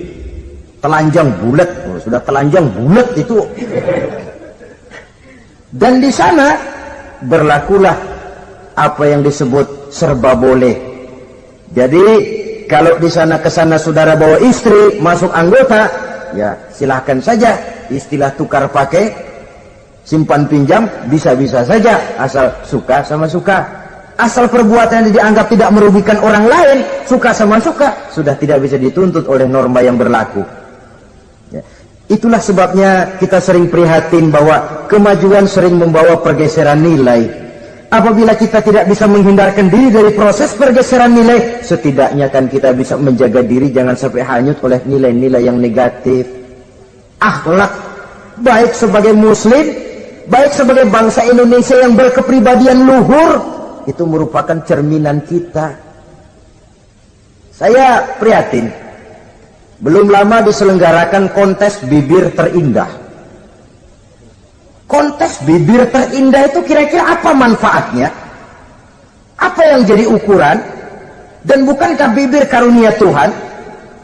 telanjang bulat. Sudah telanjang bulat itu. Dan di sana berlakulah apa yang disebut serba boleh. Jadi kalau di sana kesana saudara bawa istri masuk anggota, ya silahkan saja, istilah tukar pakai, simpan pinjam bisa-bisa saja, asal suka sama suka. Asal perbuatan yang dianggap tidak merugikan orang lain, suka sama suka, sudah tidak bisa dituntut oleh norma yang berlaku. Ya. Itulah sebabnya kita sering prihatin bahwa kemajuan sering membawa pergeseran nilai. Apabila kita tidak bisa menghindarkan diri dari proses pergeseran nilai, setidaknya kan kita bisa menjaga diri jangan sampai hanyut oleh nilai-nilai yang negatif. Akhlak, baik sebagai muslim, baik sebagai bangsa Indonesia yang berkepribadian luhur, itu merupakan cerminan kita. Saya prihatin, belum lama diselenggarakan kontes bibir terindah. Kontes bibir terindah itu kira-kira apa manfaatnya? Apa yang jadi ukuran? Dan bukankah bibir karunia Tuhan?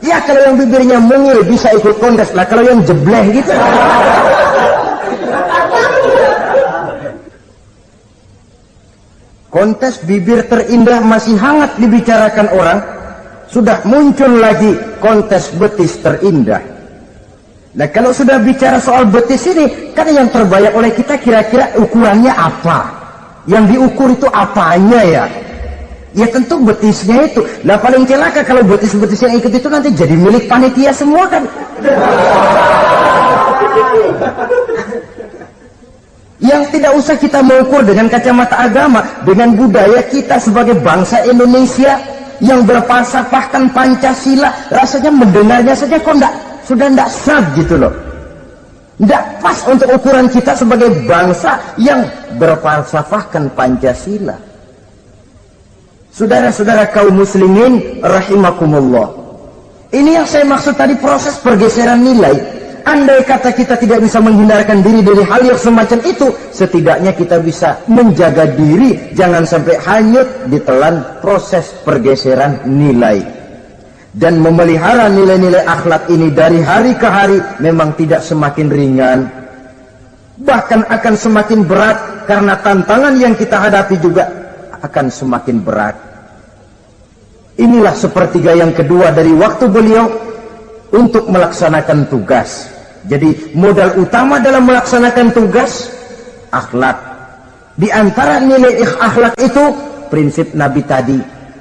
Ya kalau yang bibirnya mungil bisa ikut kontes lah, kalau yang jebleh gitu. Kontes bibir terindah masih hangat dibicarakan orang. Sudah muncul lagi kontes betis terindah. Nah kalau sudah bicara soal betis ini, kan yang terbayang oleh kita kira-kira ukurannya apa? Yang diukur itu apanya ya? Ya tentu betisnya itu. Nah paling celaka kalau betis-betis yang ikut itu nanti jadi milik panitia semua kan? Yang tidak usah kita mengukur dengan kacamata agama, dengan budaya kita sebagai bangsa Indonesia yang berfalsafahkan Pancasila, rasanya mendengarnya saja kok sudah tidak sah gitu loh. Tidak pas untuk ukuran kita sebagai bangsa yang berfalsafahkan Pancasila. Saudara-saudara kaum muslimin rahimakumullah. Ini yang saya maksud tadi, proses pergeseran nilai. Andai kata kita tidak bisa menghindarkan diri dari hal yang semacam itu, setidaknya kita bisa menjaga diri jangan sampai hanyut ditelan proses pergeseran nilai. Dan memelihara nilai-nilai akhlak ini dari hari ke hari memang tidak semakin ringan, bahkan akan semakin berat, karena tantangan yang kita hadapi juga akan semakin berat. Inilah sepertiga yang kedua dari waktu beliau untuk melaksanakan tugas. Jadi modal utama dalam melaksanakan tugas akhlak. Di antara nilai akhlak itu prinsip Nabi tadi,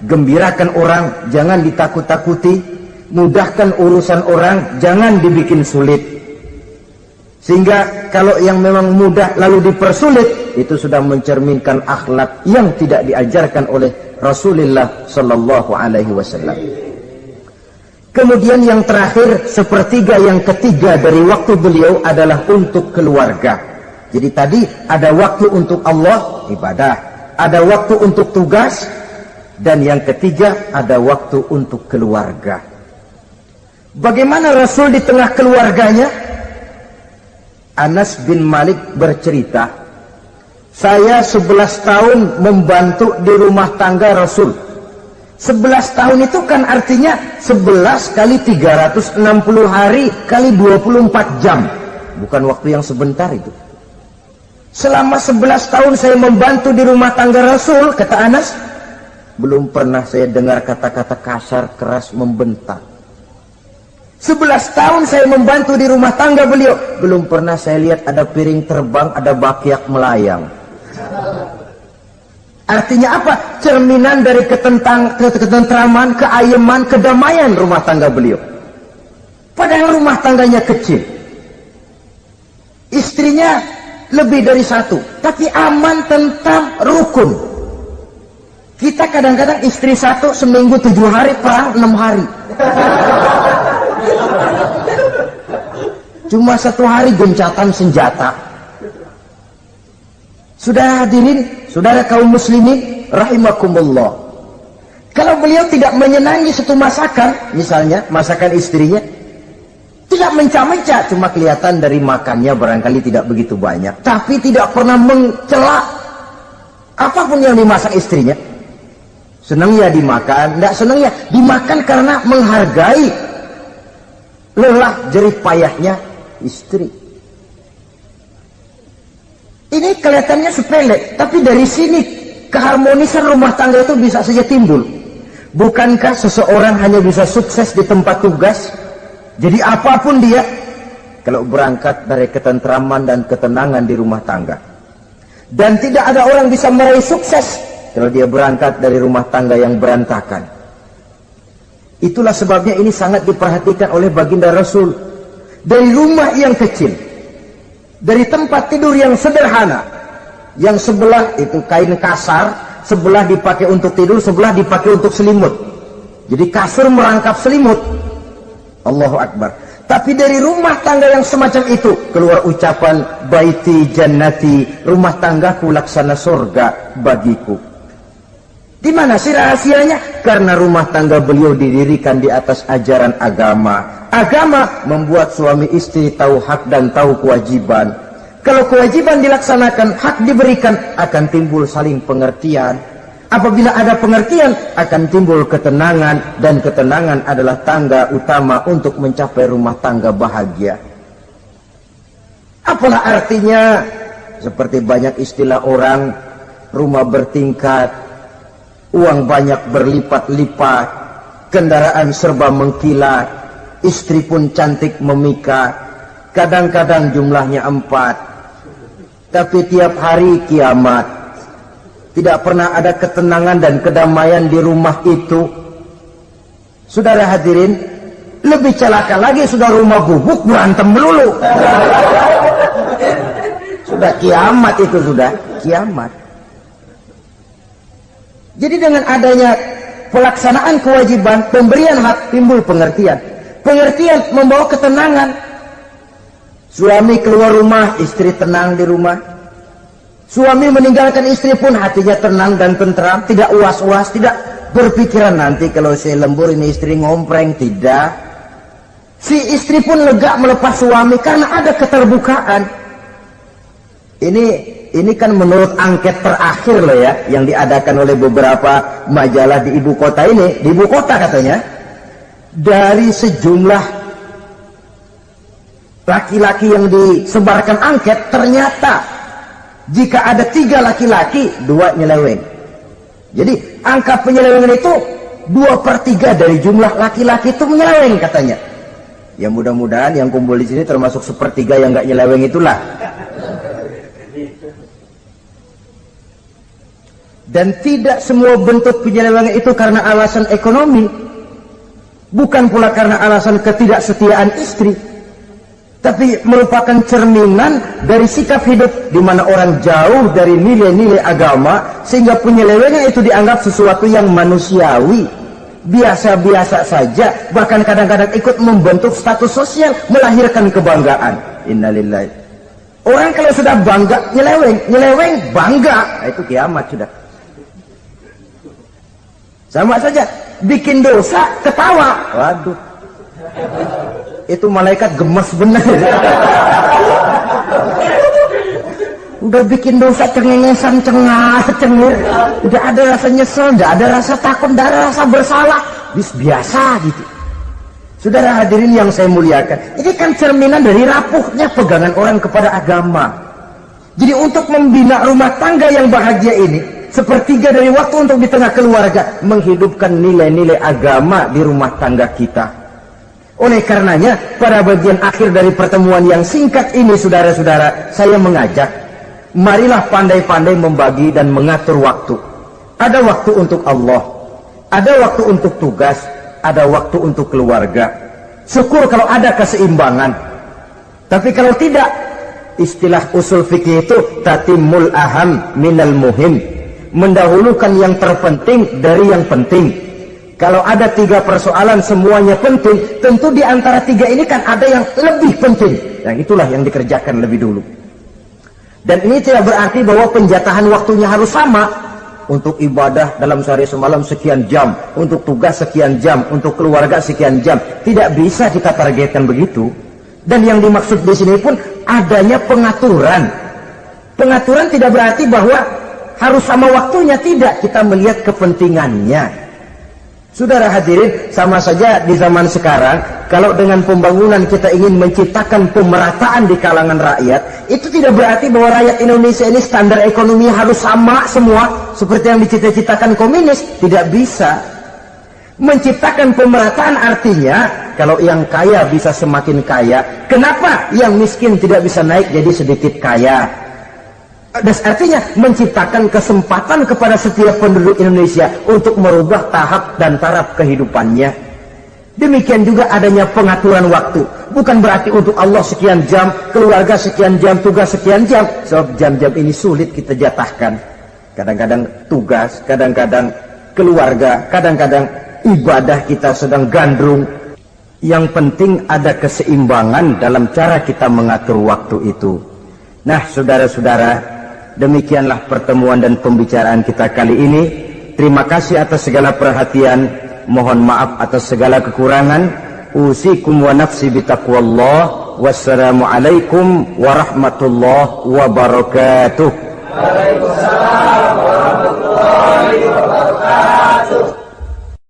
gembirakan orang, jangan ditakut-takuti, mudahkan urusan orang, jangan dibikin sulit. Sehingga kalau yang memang mudah lalu dipersulit, itu sudah mencerminkan akhlak yang tidak diajarkan oleh Rasulullah sallallahu alaihi wasallam. Kemudian yang terakhir, sepertiga yang ketiga dari waktu beliau adalah untuk keluarga. Jadi tadi ada waktu untuk Allah, ibadah, ada waktu untuk tugas, dan yang ketiga ada waktu untuk keluarga. Bagaimana Rasul di tengah keluarganya? Anas bin Malik bercerita, saya 11 tahun membantu di rumah tangga Rasul. 11 tahun itu kan artinya 11 kali 360 hari kali 24 jam. Bukan waktu yang sebentar itu. Selama 11 tahun saya membantu di rumah tangga Rasul, kata Anas, belum pernah saya dengar kata-kata kasar, keras, membentak. 11 tahun saya membantu di rumah tangga beliau, belum pernah saya lihat ada piring terbang, ada bakyak melayang. Artinya apa? Cerminan dari ketentraman, keayeman, kedamaian rumah tangga beliau. Padahal rumah tangganya kecil, istrinya lebih dari satu, tapi aman, tentram, rukun. Kita kadang-kadang istri satu seminggu 7 hari, perang 6 hari. Cuma 1 hari gencatan senjata. Sudah hadirin, saudara kaum muslimin rahimakumullah. Kalau beliau tidak menyenangi satu masakan, misalnya masakan istrinya, Tidak mencah-mencah, cuma kelihatan dari makannya barangkali tidak begitu banyak. Tapi tidak pernah mencela apapun yang dimasak istrinya. Senang ya dimakan, tidak senang ya dimakan karena menghargai lelah jerih payahnya istri. Ini kelihatannya sepele, tapi dari sini keharmonisan rumah tangga itu bisa saja timbul. Bukankah seseorang hanya bisa sukses di tempat tugas? Jadi apapun dia, kalau berangkat dari ketentraman dan ketenangan di rumah tangga. Dan tidak ada orang bisa meraih sukses kalau dia berangkat dari rumah tangga yang berantakan. Itulah sebabnya ini sangat diperhatikan oleh baginda Rasul. Dari rumah yang kecil, dari tempat tidur yang sederhana, yang sebelah itu kain kasar, sebelah dipakai untuk tidur, sebelah dipakai untuk selimut. Jadi kasur merangkap selimut. Allahu Akbar. Tapi dari rumah tangga yang semacam itu keluar ucapan baiti jannati, rumah tanggaku laksana surga bagiku. Di mana sih rahasianya? Karena rumah tangga beliau didirikan di atas ajaran agama. Agama membuat suami istri tahu hak dan tahu kewajiban. Kalau kewajiban dilaksanakan, hak diberikan, akan timbul saling pengertian. Apabila ada pengertian, akan timbul ketenangan, dan ketenangan adalah tangga utama untuk mencapai rumah tangga bahagia. Apalah artinya? Seperti banyak istilah orang, rumah bertingkat, uang banyak berlipat-lipat, kendaraan serba mengkilat, istri pun cantik memikat, kadang-kadang jumlahnya 4, tapi tiap hari kiamat. Tidak pernah ada ketenangan dan kedamaian di rumah itu. Saudara hadirin, lebih celaka lagi sudah rumah gubuk berantem melulu. Sudah kiamat itu, sudah kiamat. Jadi dengan adanya pelaksanaan kewajiban, pemberian hak, timbul pengertian. Pengertian membawa ketenangan. Suami keluar rumah, istri tenang di rumah. Suami meninggalkan istri pun hatinya tenang dan tentram, tidak was-was, tidak berpikiran nanti kalau saya lembur ini istri ngompreng, tidak. Si istri pun lega melepas suami karena ada keterbukaan. Ini kan menurut angket terakhir loh ya, yang diadakan oleh beberapa majalah di ibu kota ini, di ibu kota katanya, dari sejumlah laki-laki yang disebarkan angket, ternyata jika ada 3 laki-laki, 2 nyeleweng. Jadi angka penyelewengan itu 2/3 dari jumlah laki-laki itu menyeleweng katanya. Ya mudah-mudahan yang kumpul di sini termasuk 1/3 yang nggak nyeleweng itulah. Dan tidak semua bentuk penyelewengan itu karena alasan ekonomi, bukan pula karena alasan ketidaksetiaan istri, tapi merupakan cerminan dari sikap hidup di mana orang jauh dari nilai-nilai agama, sehingga penyelewengan itu dianggap sesuatu yang manusiawi, biasa-biasa saja, bahkan kadang-kadang ikut membentuk status sosial, melahirkan kebanggaan. Innalillahi. Orang kalau sudah bangga nyeleweng bangga, nah, itu kiamat sudah. Sama saja, bikin dosa ketawa, waduh, itu malaikat gemes benar. Udah bikin dosa cengengesan, cengir, udah ada rasa nyesel, udah ada rasa takut, udah ada rasa bersalah, biasa gitu. Saudara hadirin yang saya muliakan, ini kan cerminan dari rapuhnya pegangan orang kepada agama. Jadi untuk membina rumah tangga yang bahagia ini, 1/3 dari waktu untuk di tengah keluarga menghidupkan nilai-nilai agama di rumah tangga kita. Oleh karenanya, pada bagian akhir dari pertemuan yang singkat ini, saudara-saudara, saya mengajak, marilah pandai-pandai membagi dan mengatur waktu. Ada waktu untuk Allah, ada waktu untuk tugas, ada waktu untuk keluarga. Syukur kalau ada keseimbangan. Tapi kalau tidak, istilah usul fikih itu tatimul aham minal muhim, mendahulukan yang terpenting dari yang penting. Kalau ada 3 persoalan semuanya penting, tentu di antara 3 ini kan ada yang lebih penting. Yang itulah yang dikerjakan lebih dulu. Dan ini tidak berarti bahwa penjatahan waktunya harus sama. Untuk ibadah dalam sehari semalam sekian jam, untuk tugas sekian jam, untuk keluarga sekian jam. Tidak bisa kita targetkan begitu. Dan yang dimaksud di sini pun adanya pengaturan. Pengaturan tidak berarti bahwa harus sama waktunya, tidak. Kita melihat kepentingannya. Saudara hadirin, sama saja di zaman sekarang, kalau dengan pembangunan kita ingin menciptakan pemerataan di kalangan rakyat, itu tidak berarti bahwa rakyat Indonesia ini standar ekonomi harus sama semua, seperti yang dicita-citakan komunis. Tidak bisa. Menciptakan pemerataan artinya, kalau yang kaya bisa semakin kaya, kenapa yang miskin tidak bisa naik jadi sedikit kaya? Dan artinya menciptakan kesempatan kepada setiap penduduk Indonesia untuk merubah tahap dan taraf kehidupannya. Demikian juga adanya pengaturan waktu. Bukan berarti untuk Allah sekian jam, keluarga sekian jam, tugas sekian jam. Sebab jam-jam ini sulit kita jatahkan. Kadang-kadang tugas, kadang-kadang keluarga, kadang-kadang ibadah kita sedang gandrung. Yang penting ada keseimbangan dalam cara kita mengatur waktu itu. Nah, saudara-saudara, demikianlah pertemuan dan pembicaraan kita kali ini. Terima kasih atas segala perhatian. Mohon maaf atas segala kekurangan. Usikum wa nafsi bitaqwallah. Wassalamualaikum warahmatullahi wabarakatuh. Waalaikumsalam warahmatullahi wabarakatuh.